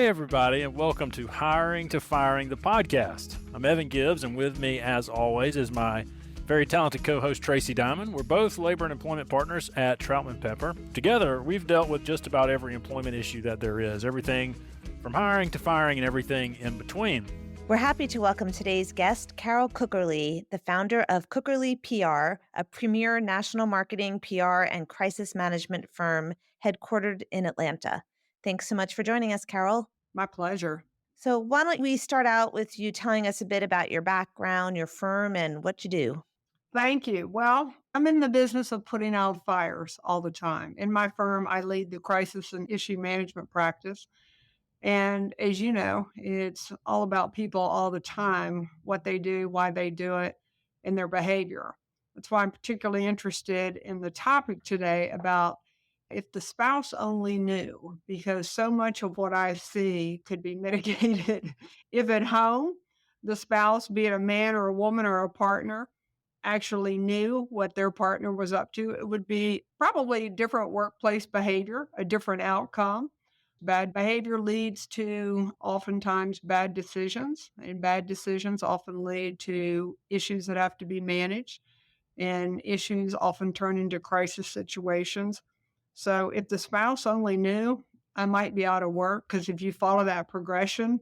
Hey, everybody, and welcome to Hiring to Firing, the podcast. I'm Evan Gibbs, and with me, as always, is my very talented co-host, Tracey Diamond. We're both labor and employment partners at Troutman Pepper. Together, we've dealt with just about every employment issue that there is, everything from hiring to firing and everything in between. We're happy to welcome today's guest, Carol Cookerly, the founder of Cookerly PR, a premier national marketing, PR, and crisis management firm headquartered in Atlanta. Thanks so much for joining us, Carol. My pleasure. So why don't we start out with you telling us a bit about your background, your firm, and what you do? Thank you. Well, I'm in the business of putting out fires all the time. In my firm, I lead the crisis and issue management practice. And as you know, it's all about people all the time, what they do, why they do it, and their behavior. That's why I'm particularly interested in the topic today about if the spouse only knew, because so much of what I see could be mitigated if at home the spouse, be it a man or a woman or a partner, actually knew what their partner was up to. It would be probably different workplace behavior, a different outcome. Bad behavior leads to oftentimes bad decisions, and bad decisions often lead to issues that have to be managed, and issues often turn into crisis situations. So if the spouse only knew, I might be out of work, because if you follow that progression,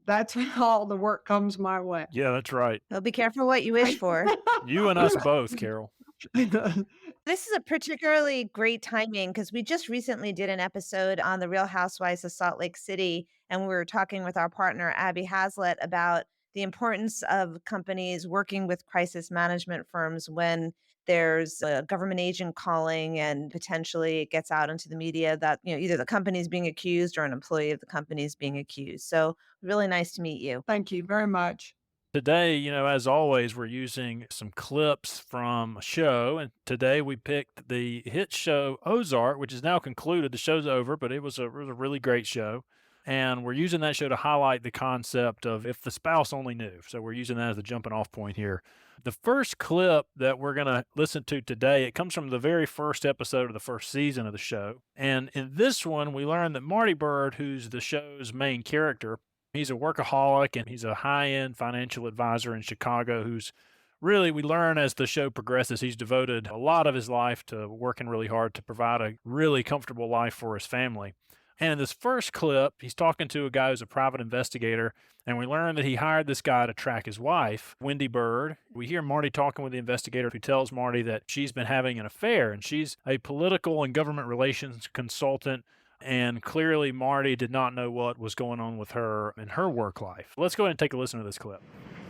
that's how all the work comes my way. Yeah, that's right. Well, be careful what you wish for. You and us both, Carol. This is a particularly great timing because we just recently did an episode on the Real Housewives of Salt Lake City, and we were talking with our partner, Abby Hazlitt, about the importance of companies working with crisis management firms when there's a government agent calling and potentially it gets out into the media that, either the company's being accused or an employee of the company is being accused. So really nice to meet you. Thank you very much. Today, as always, we're using some clips from a show, and today we picked the hit show Ozark, which is now concluded. The show's over, but it was a really great show, and we're using that show to highlight the concept of if the spouse only knew. So we're using that as a jumping off point here. The first clip that we're going to listen to today, it comes from the very first episode of the first season of the show, and in this one, we learn that Marty Byrde, who's the show's main character, he's a workaholic, and he's a high-end financial advisor in Chicago who's really, we learn as the show progresses, he's devoted a lot of his life to working really hard to provide a really comfortable life for his family. And in this first clip, he's talking to a guy who's a private investigator, and we learn that he hired this guy to track his wife, Wendy Byrde. We hear Marty talking with the investigator who tells Marty that she's been having an affair, and she's a political and government relations consultant. And clearly, Marty did not know what was going on with her in her work life. Let's go ahead and take a listen to this clip.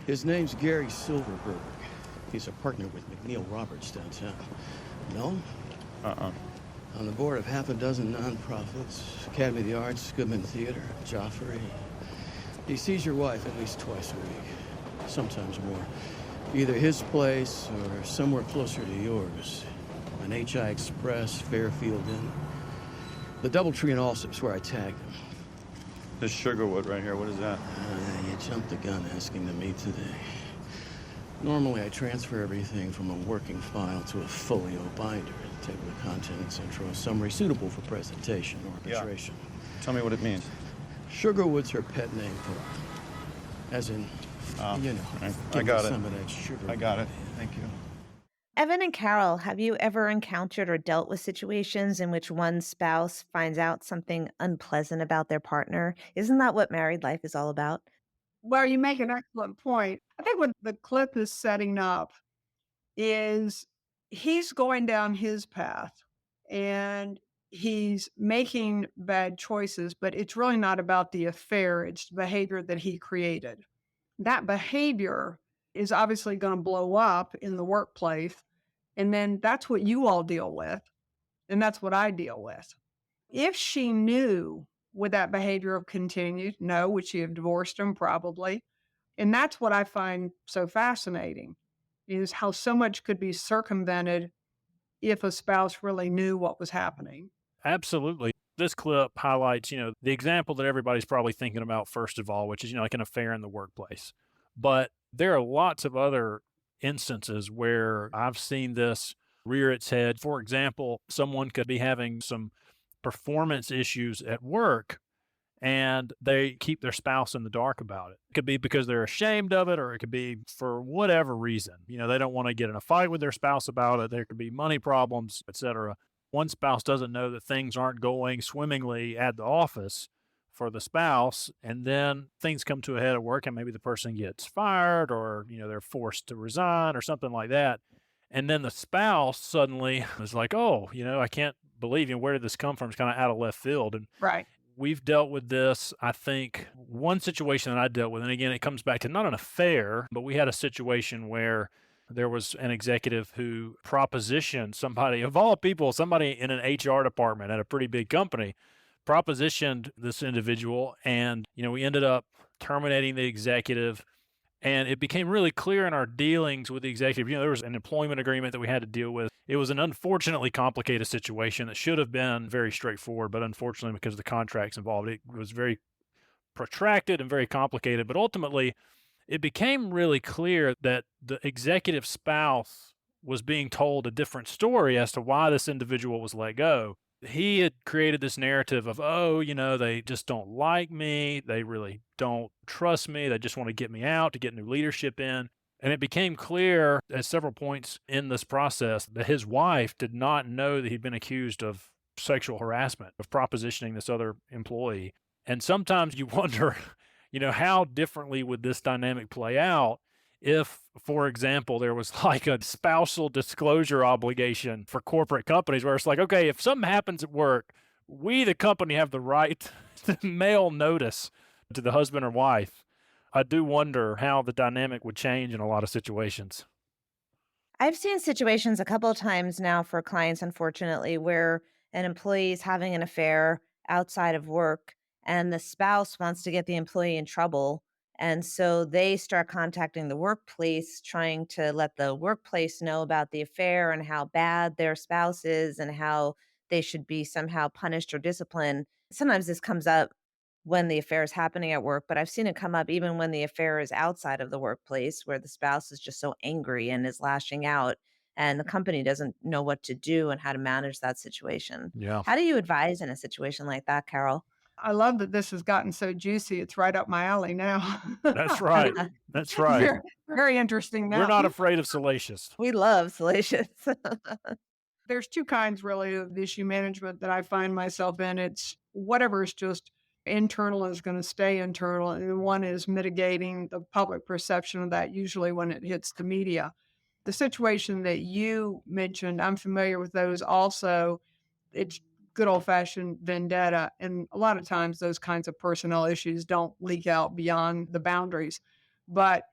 His name's Gary Silverberg. He's a partner with McNeil Roberts downtown. No? On the board of half a dozen nonprofits, Academy of the Arts, Goodman Theater, Joffrey. He sees your wife at least twice a week, sometimes more. Either his place or somewhere closer to yours. An HI Express, Fairfield Inn. The Doubletree and Allsup's where I tagged him. This Sugarwood right here, what is that? You jumped the gun asking to meet today. Normally, I transfer everything from a working file to a folio binder. Table of contents, intro, summary, suitable for presentation or arbitration. Yeah. Tell me what it means. Sugarwood's her pet name for her. As in, right. I got it. Some of that sugar. I got it. Thank you. Evan and Carol, have you ever encountered or dealt with situations in which one spouse finds out something unpleasant about their partner? Isn't that what married life is all about? Well, you make an excellent point. I think what the clip is setting up is he's going down his path and he's making bad choices, but it's really not about the affair. It's the behavior that he created. That behavior is obviously going to blow up in the workplace. And then that's what you all deal with. And that's what I deal with. If she knew, would that behavior have continued? No. Would she have divorced him? Probably. And that's what I find so fascinating, is how so much could be circumvented if a spouse really knew what was happening. Absolutely. This clip highlights, the example that everybody's probably thinking about first of all, which is, like an affair in the workplace. But there are lots of other instances where I've seen this rear its head. For example, someone could be having some performance issues at work, and they keep their spouse in the dark about it. It could be because they're ashamed of it, or it could be for whatever reason. They don't want to get in a fight with their spouse about it. There could be money problems, etc. One spouse doesn't know that things aren't going swimmingly at the office for the spouse, and then things come to a head at work, and maybe the person gets fired, or they're forced to resign or something like that. And then the spouse suddenly is like, oh, I can't believe, where did this come from? It's kind of out of left field. And Right. we've dealt with this. I think one situation that I dealt with, and again, it comes back to not an affair, but we had a situation where there was an executive who propositioned somebody, of all people, somebody in an HR department at a pretty big company, propositioned this individual. And, we ended up terminating the executive. And it became really clear in our dealings with the executive, there was an employment agreement that we had to deal with. It was an unfortunately complicated situation that should have been very straightforward, but unfortunately, because of the contracts involved, it was very protracted and very complicated. But ultimately, it became really clear that the executive spouse was being told a different story as to why this individual was let go. He had created this narrative of, they just don't like me. They really don't trust me. They just want to get me out to get new leadership in. And it became clear at several points in this process that his wife did not know that he'd been accused of sexual harassment, of propositioning this other employee. And sometimes you wonder, how differently would this dynamic play out if, for example, there was like a spousal disclosure obligation for corporate companies where it's like, okay, if something happens at work, we, the company, have the right to mail notice to the husband or wife. I do wonder how the dynamic would change in a lot of situations. I've seen situations a couple of times now for clients, unfortunately, where an employee is having an affair outside of work and the spouse wants to get the employee in trouble. And so they start contacting the workplace, trying to let the workplace know about the affair and how bad their spouse is and how they should be somehow punished or disciplined. Sometimes this comes up when the affair is happening at work, but I've seen it come up even when the affair is outside of the workplace, where the spouse is just so angry and is lashing out, and the company doesn't know what to do and how to manage that situation. Yeah, How do you advise in a situation like that, Carol? I love that this has gotten so juicy. It's right up my alley now. that's right. That's right. Very, very interesting We're now. not afraid of salacious. We love salacious. There's two kinds really of issue management that I find myself in. It's whatever is just internal is going to stay internal, and one is mitigating the public perception of that, usually when it hits the media. The situation that you mentioned, I'm familiar with those also. It's good old-fashioned vendetta, and a lot of times those kinds of personnel issues don't leak out beyond the boundaries. But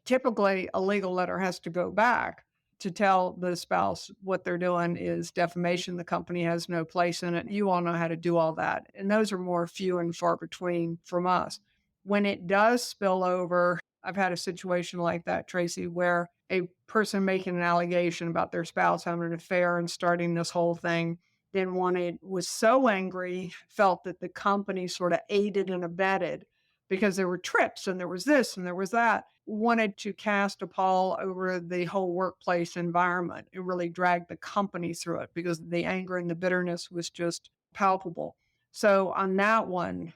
typically, a legal letter has to go back to tell the spouse what they're doing is defamation. The company has no place in it. You all know how to do all that. And those are more few and far between from us. When it does spill over, I've had a situation like that, Tracey, where a person making an allegation about their spouse having an affair and starting this whole thing, then was so angry, felt that the company sort of aided and abetted because there were trips and there was this and there was that, wanted to cast a pall over the whole workplace environment. It really dragged the company through it because the anger and the bitterness was just palpable. So on that one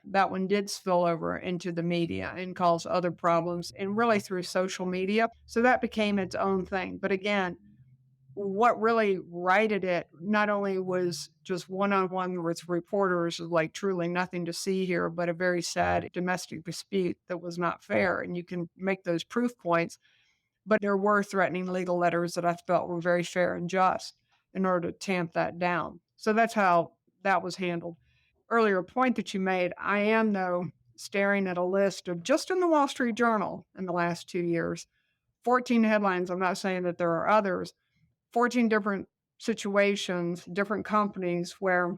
did spill over into the media and cause other problems, and really through social media. So that became its own thing. But again, what really righted it not only was just one-on-one with reporters, like truly nothing to see here, but a very sad domestic dispute that was not fair. And you can make those proof points, but there were threatening legal letters that I felt were very fair and just in order to tamp that down. So that's how that was handled. Earlier point that you made, I am, though, staring at a list of just in the Wall Street Journal in the last 2 years, 14 headlines. I'm not saying that there are others, 14 different situations, different companies where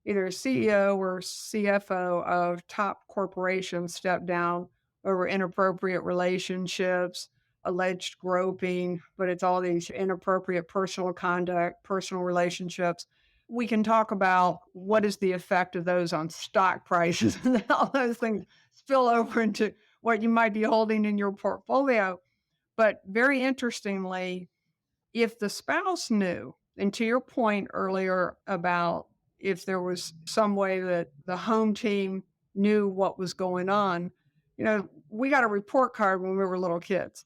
either a CEO or CFO of top corporations stepped down over inappropriate relationships, alleged groping, but it's all these inappropriate personal conduct, personal relationships. We can talk about what is the effect of those on stock prices and how those things spill over into what you might be holding in your portfolio. But very interestingly, if the spouse knew, and to your point earlier about if there was some way that the home team knew what was going on. We got a report card when we were little kids,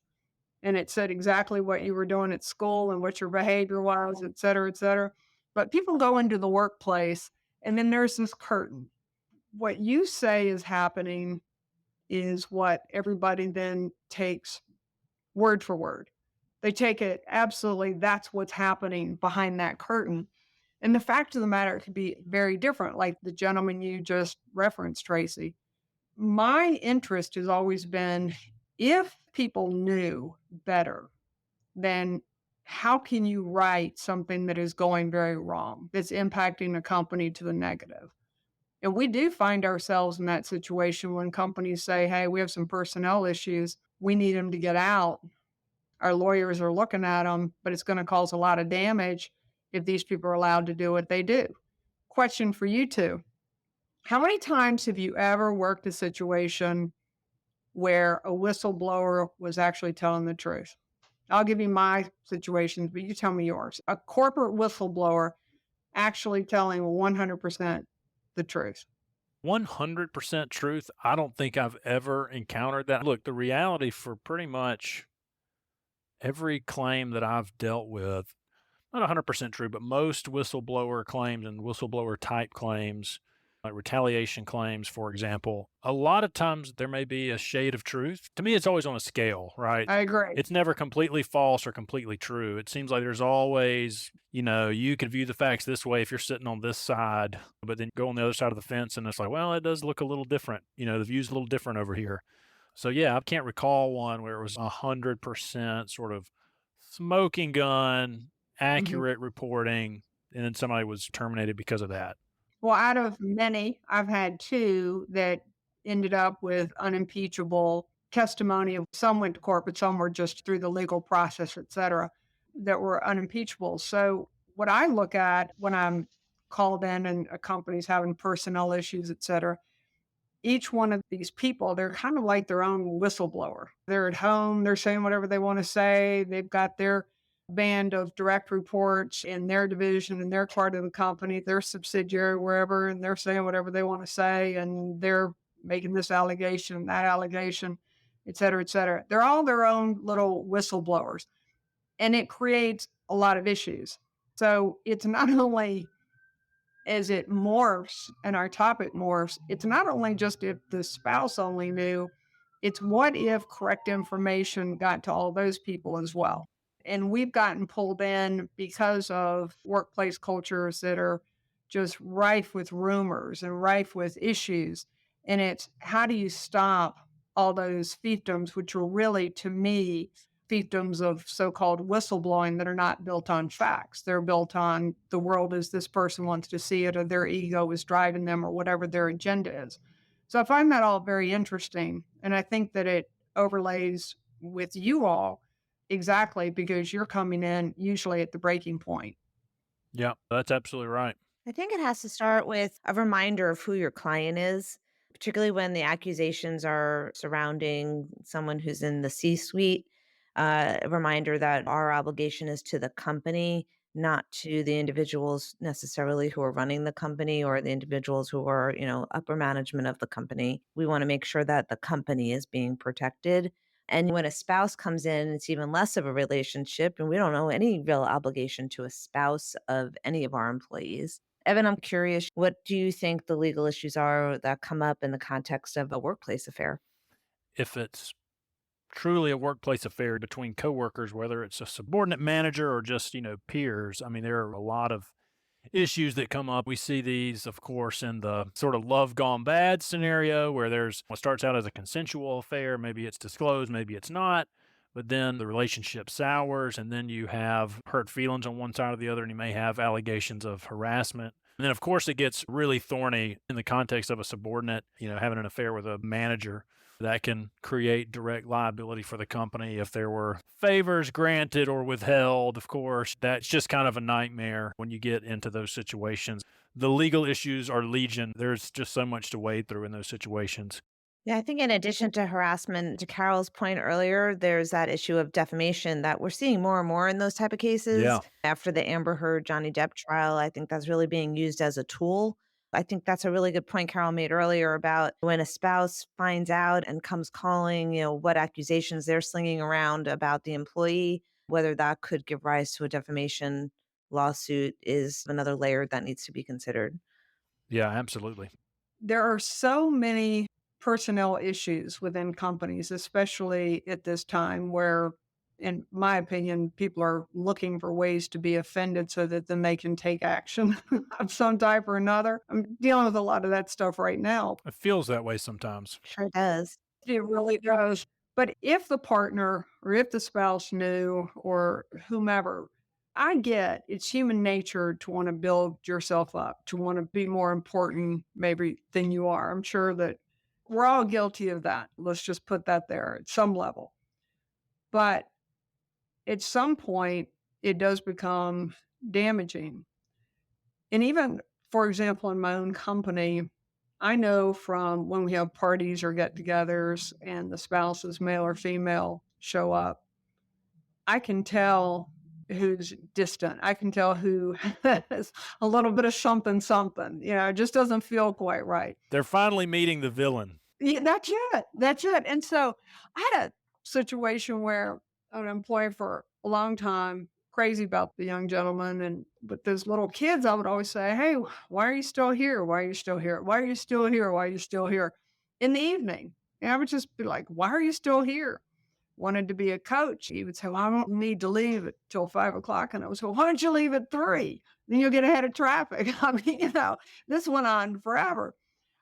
and it said exactly what you were doing at school and what your behavior was, et cetera, et cetera. But people go into the workplace, and then there's this curtain. What you say is happening is what everybody then takes word for word. They take it absolutely, that's what's happening behind that curtain. And the fact of the matter, it could be very different, like the gentleman you just referenced, Tracey. My interest has always been, if people knew better, then how can you write something that is going very wrong, that's impacting a company to the negative? And we do find ourselves in that situation when companies say, hey, we have some personnel issues. We need them to get out. Our lawyers are looking at them, but it's going to cause a lot of damage if these people are allowed to do what they do. Question for you two. How many times have you ever worked a situation where a whistleblower was actually telling the truth? I'll give you my situations, but you tell me yours. A corporate whistleblower actually telling 100% the truth. 100% truth. I don't think I've ever encountered that. Look, the reality for pretty much every claim that I've dealt with, not 100% true, but most whistleblower claims and whistleblower type claims, like retaliation claims, for example, a lot of times there may be a shade of truth. To me, it's always on a scale, right? I agree. It's never completely false or completely true. It seems like there's always, you can view the facts this way if you're sitting on this side, but then go on the other side of the fence and it's like, well, it does look a little different. The view's a little different over here. So yeah, I can't recall one where it was 100% sort of smoking gun, accurate reporting, and then somebody was terminated because of that. Well, out of many, I've had two that ended up with unimpeachable testimony. Some went to court, but some were just through the legal process, et cetera, that were unimpeachable. So what I look at when I'm called in and a company's having personnel issues, et cetera, each one of these people, they're kind of like their own whistleblower. They're at home, they're saying whatever they want to say. They've got their band of direct reports in their division and their part of the company, their subsidiary, wherever, and they're saying whatever they want to say, and they're making this allegation, that allegation, et cetera, et cetera. They're all their own little whistleblowers, and it creates a lot of issues. So it's not only as it morphs and our topic morphs, it's not only just if the spouse only knew, it's what if correct information got to all those people as well. And we've gotten pulled in because of workplace cultures that are just rife with rumors and rife with issues. And it's how do you stop all those fiefdoms, which are really, to me, fiefdoms of so-called whistleblowing that are not built on facts. They're built on the world as this person wants to see it, or their ego is driving them, or whatever their agenda is. So I find that all very interesting. And I think that it overlays with you all exactly because you're coming in usually at the breaking point. Yeah, that's absolutely right. I think it has to start with a reminder of who your client is, particularly when the accusations are surrounding someone who's in the C-suite. A reminder that our obligation is to the company, not to the individuals necessarily who are running the company or the individuals who are, upper management of the company. We want to make sure that the company is being protected. And when a spouse comes in, it's even less of a relationship, and we don't owe any real obligation to a spouse of any of our employees. Evan, I'm curious, what do you think the legal issues are that come up in the context of a workplace affair? If it's truly a workplace affair between coworkers, whether it's a subordinate manager or just, peers, I mean, there are a lot of issues that come up. We see these, of course, in the sort of love gone bad scenario where there's what starts out as a consensual affair. Maybe it's disclosed, maybe it's not. But then the relationship sours, and then you have hurt feelings on one side or the other, and you may have allegations of harassment. And then, of course, it gets really thorny in the context of a subordinate, having an affair with a manager. That can create direct liability for the company if there were favors granted or withheld. Of course, that's just kind of a nightmare when you get into those situations. The legal issues are legion. There's just so much to wade through in those situations. Yeah, I think in addition to harassment, to Carol's point earlier, there's that issue of defamation that we're seeing more and more in those type of cases. Yeah. After the Amber Heard, Johnny Depp trial, I think that's really being used as a tool I think that's a really good point Carol made earlier about when a spouse finds out and comes calling, what accusations they're slinging around about the employee, whether that could give rise to a defamation lawsuit is another layer that needs to be considered. Yeah, absolutely. There are so many personnel issues within companies, especially at this time where, in my opinion, people are looking for ways to be offended so that then they can take action of some type or another. I'm dealing with a lot of that stuff right now. It feels that way sometimes. Sure does. It really does. But if the partner or if the spouse knew or whomever, I get it's human nature to want to build yourself up, to want to be more important maybe than you are. I'm sure that we're all guilty of that. Let's just put that there at some level. But at some point, it does become damaging. And even, for example, in my own company, I know from when we have parties or get togethers and the spouses, male or female, show up, I can tell who's distant. I can tell who has a little bit of something, something, it just doesn't feel quite right. They're finally meeting the villain. Yeah, that's it. That's it. And so I had a situation where an employee for a long time, crazy about the young gentleman. And with those little kids, I would always say, hey, why are you still here? Why are you still here? Why are you still here? Why are you still here? In the evening. And I would just be like, why are you still here? Wanted to be a coach. He would say, well, I don't need to leave till 5 o'clock. And I was, well, why don't you leave at 3? Then you'll get ahead of traffic. I mean, this went on forever.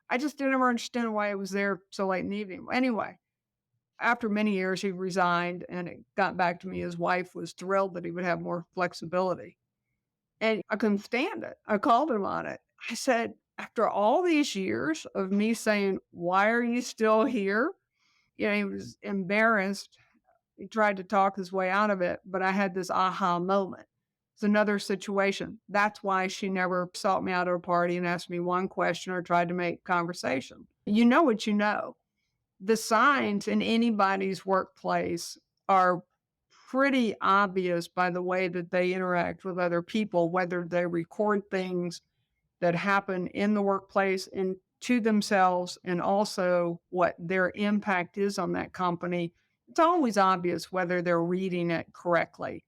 I just didn't ever understand why I was there so late in the evening. Anyway, after many years, he resigned and it got back to me. His wife was thrilled that he would have more flexibility. And I couldn't stand it. I called him on it. I said, after all these years of me saying, why are you still here? He was embarrassed. He tried to talk his way out of it, but I had this aha moment. It's another situation. That's why she never sought me out at a party and asked me one question or tried to make conversation. You know what you know. The signs in anybody's workplace are pretty obvious by the way that they interact with other people, whether they record things that happen in the workplace and to themselves, and also what their impact is on that company. It's always obvious whether they're reading it correctly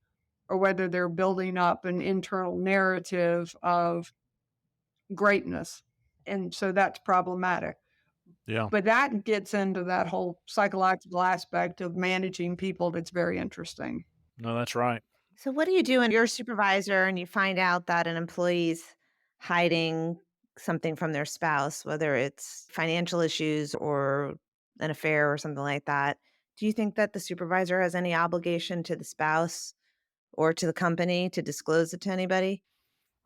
or whether they're building up an internal narrative of greatness. And so that's problematic. Yeah. But that gets into that whole psychological aspect of managing people that's very interesting. No, that's right. So, what do you do when you're a supervisor and you find out that an employee's hiding something from their spouse, whether it's financial issues or an affair or something like that? Do you think that the supervisor has any obligation to the spouse or to the company to disclose it to anybody?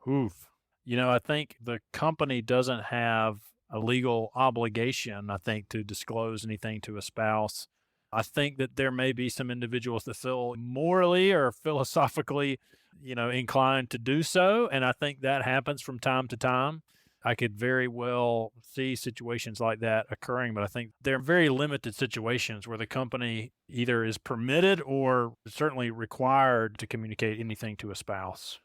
Oof. I think the company doesn't have a legal obligation, I think, to disclose anything to a spouse. I think that there may be some individuals that feel morally or philosophically, inclined to do so. And I think that happens from time to time. I could very well see situations like that occurring, but I think there are very limited situations where the company either is permitted or certainly required to communicate anything to a spouse.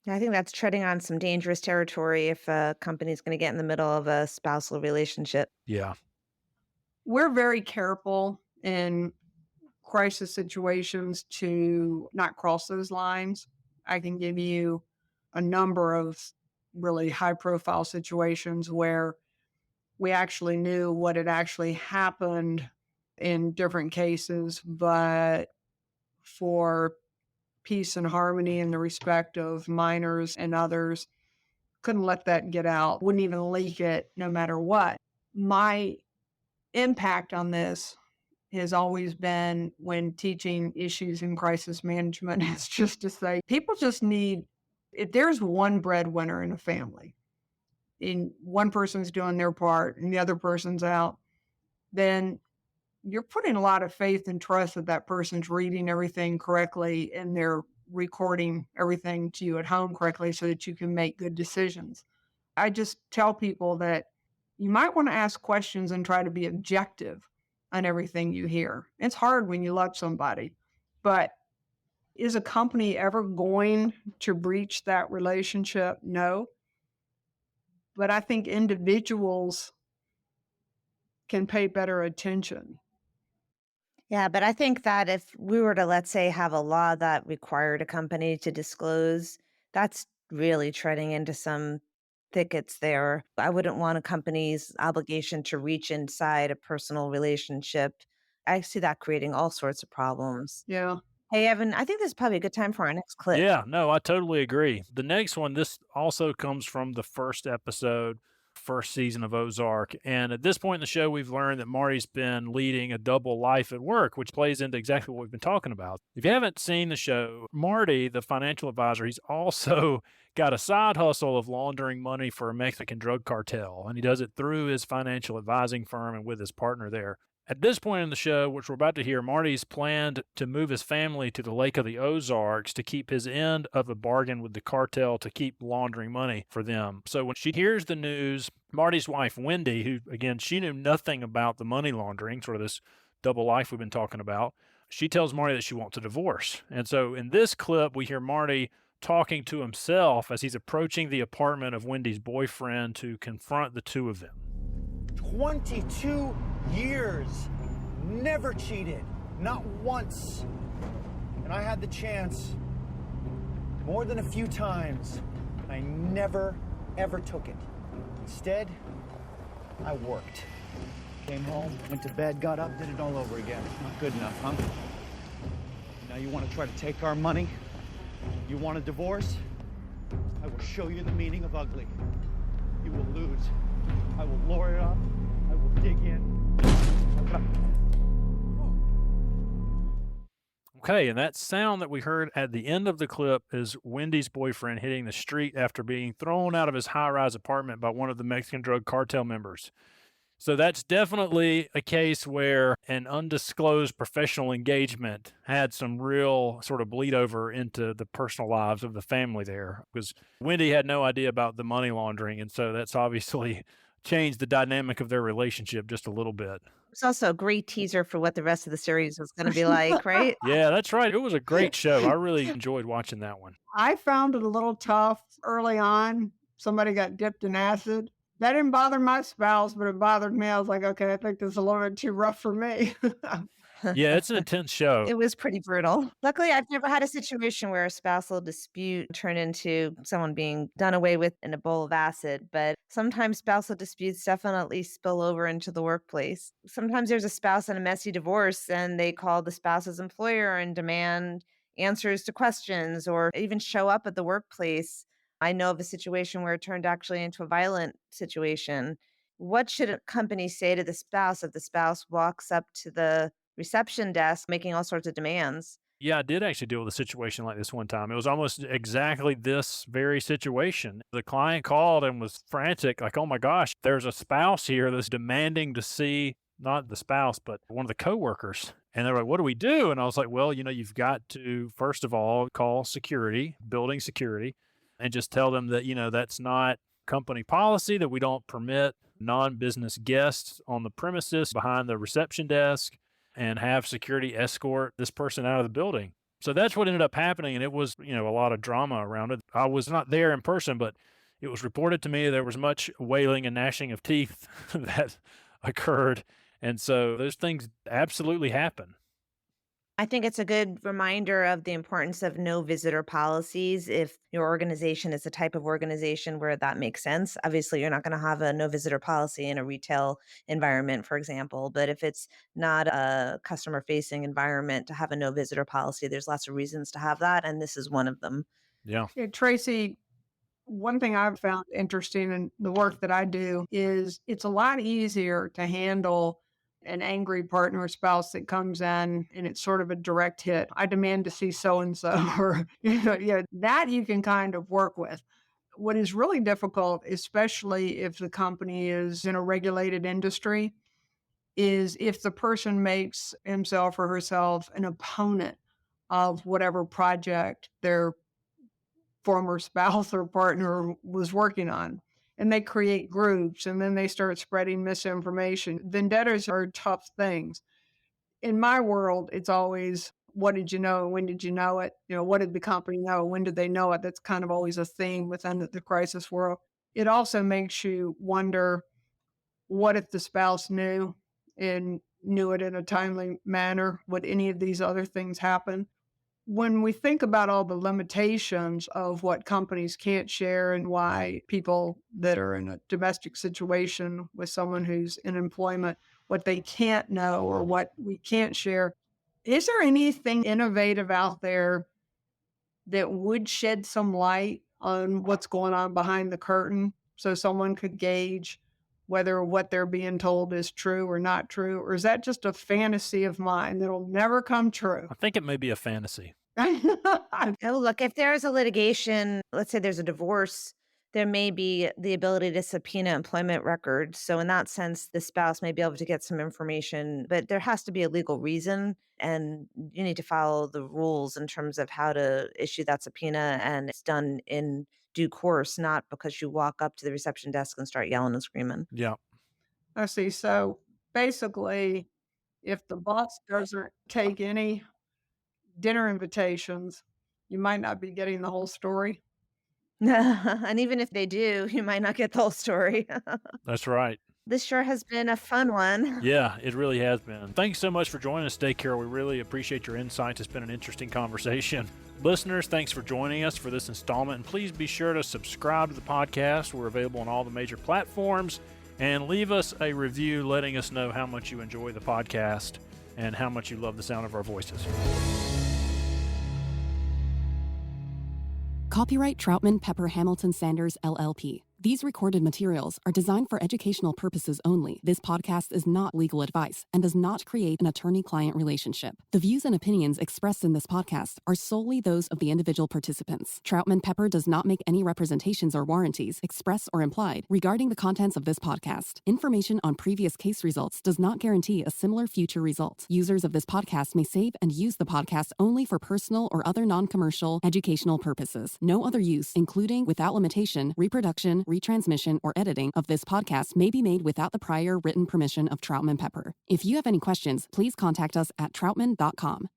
Yeah, I think that's treading on some dangerous territory if a company's going to get in the middle of a spousal relationship. Yeah. We're very careful in crisis situations to not cross those lines. I can give you a number of really high profile situations where we actually knew what had actually happened in different cases, but for peace and harmony and the respect of minors and others, couldn't let that get out, wouldn't even leak it no matter what. My impact on this has always been when teaching issues in crisis management is just to say, people just need, if there's one breadwinner in a family, and one person's doing their part and the other person's out, then you're putting a lot of faith and trust that that person's reading everything correctly and they're recording everything to you at home correctly so that you can make good decisions. I just tell people that you might want to ask questions and try to be objective on everything you hear. It's hard when you love somebody, but is a company ever going to breach that relationship? No. But I think individuals can pay better attention. Yeah, but I think that if we were to, let's say, have a law that required a company to disclose, that's really treading into some thickets there. I wouldn't want a company's obligation to reach inside a personal relationship. I see that creating all sorts of problems. Yeah. Hey, Evan, I think this is probably a good time for our next clip. Yeah, no, I totally agree. The next one, this also comes from the first episode, first season of Ozark. And at this point in the show, we've learned that Marty's been leading a double life at work, which plays into exactly what we've been talking about. If you haven't seen the show, Marty, the financial advisor, he's also got a side hustle of laundering money for a Mexican drug cartel. And he does it through his financial advising firm and with his partner there. At this point in the show, which we're about to hear, Marty's planned to move his family to the Lake of the Ozarks to keep his end of the bargain with the cartel to keep laundering money for them. So when she hears the news, Marty's wife, Wendy, who, again, she knew nothing about the money laundering, sort of this double life we've been talking about, she tells Marty that she wants a divorce. And so in this clip, we hear Marty talking to himself as he's approaching the apartment of Wendy's boyfriend to confront the two of them. 22 years, never cheated, not once. And I had the chance more than a few times. I never, ever took it. Instead, I worked. Came home, went to bed, got up, did it all over again. Not good enough, huh? Now you want to try to take our money? You want a divorce? I will show you the meaning of ugly. You will lose. I will lure it up. I will dig in. Okay, and that sound that we heard at the end of the clip is Wendy's boyfriend hitting the street after being thrown out of his high-rise apartment by one of the Mexican drug cartel members. So that's definitely a case where an undisclosed professional engagement had some real sort of bleed over into the personal lives of the family there, because Wendy had no idea about the money laundering, and so that's obviously changed the dynamic of their relationship just a little bit. It's also a great teaser for what the rest of the series was going to be like, right? Yeah, that's right. It was a great show. I really enjoyed watching that one. I found it a little tough early on. Somebody got dipped in acid. That didn't bother my spouse, but it bothered me. I was like, okay, I think this is a little bit too rough for me. Yeah, it's an intense show. It was pretty brutal. Luckily, I've never had a situation where a spousal dispute turned into someone being done away with in a bowl of acid, but sometimes spousal disputes definitely spill over into the workplace. Sometimes there's a spouse in a messy divorce and they call the spouse's employer and demand answers to questions or even show up at the workplace. I know of a situation where it turned actually into a violent situation. What should a company say to the spouse if the spouse walks up to the reception desk making all sorts of demands? Yeah, I did actually deal with a situation like this one time. It was almost exactly this very situation. The client called and was frantic, like, oh my gosh, there's a spouse here that's demanding to see not the spouse, but one of the coworkers. And they were like, what do we do? And I was like, well, you've got to, first of all, call security, building security, and just tell them that, that's not company policy, that we don't permit non-business guests on the premises behind the reception desk, and have security escort this person out of the building. So that's what ended up happening. And it was, a lot of drama around it. I was not there in person, but it was reported to me there was much wailing and gnashing of teeth that occurred. And so those things absolutely happen. I think it's a good reminder of the importance of no visitor policies if your organization is the type of organization where that makes sense. Obviously, you're not going to have a no visitor policy in a retail environment, for example. But if it's not a customer facing environment to have a no visitor policy, there's lots of reasons to have that. And this is one of them. Yeah. Yeah, Tracy, one thing I've found interesting in the work that I do is it's a lot easier to handle an angry partner or spouse that comes in and it's sort of a direct hit. I demand to see so-and-so or, that you can kind of work with. What is really difficult, especially if the company is in a regulated industry, is if the person makes himself or herself an opponent of whatever project their former spouse or partner was working on. And they create groups and then they start spreading misinformation. Vendettas are tough things. In my world, it's always, what did you know? When did you know it? What did the company know? When did they know it? That's kind of always a theme within the crisis world. it also makes you wonder, what if the spouse knew and knew it in a timely manner? Would any of these other things happen? When we think about all the limitations of what companies can't share and why people that are in a domestic situation with someone who's in employment, what they can't know or what we can't share, is there anything innovative out there that would shed some light on what's going on behind the curtain so someone could gauge whether what they're being told is true or not true? Or is that just a fantasy of mine that'll never come true? I think it may be a fantasy. Oh, look, if there's a litigation, let's say there's a divorce, there may be the ability to subpoena employment records. So, in that sense, the spouse may be able to get some information, but there has to be a legal reason. And you need to follow the rules in terms of how to issue that subpoena. And it's done in due course, not because you walk up to the reception desk and start yelling and screaming. Yeah. I see. So basically, if the boss doesn't take any dinner invitations, you might not be getting the whole story. And even if they do, you might not get the whole story. That's right. This sure has been a fun one. Yeah, it really has been. Thanks so much for joining us today, Carol. We really appreciate your insights. It's been an interesting conversation. Listeners, thanks for joining us for this installment. And please be sure to subscribe to the podcast. We're available on all the major platforms. And leave us a review letting us know how much you enjoy the podcast and how much you love the sound of our voices. Copyright Troutman Pepper Hamilton Sanders, LLP. These recorded materials are designed for educational purposes only. This podcast is not legal advice and does not create an attorney-client relationship. The views and opinions expressed in this podcast are solely those of the individual participants. Troutman Pepper does not make any representations or warranties, express or implied, regarding the contents of this podcast. Information on previous case results does not guarantee a similar future result. Users of this podcast may save and use the podcast only for personal or other non-commercial educational purposes. No other use, including, without limitation, reproduction, retransmission, or editing of this podcast may be made without the prior written permission of Troutman Pepper. If you have any questions, please contact us at troutman.com.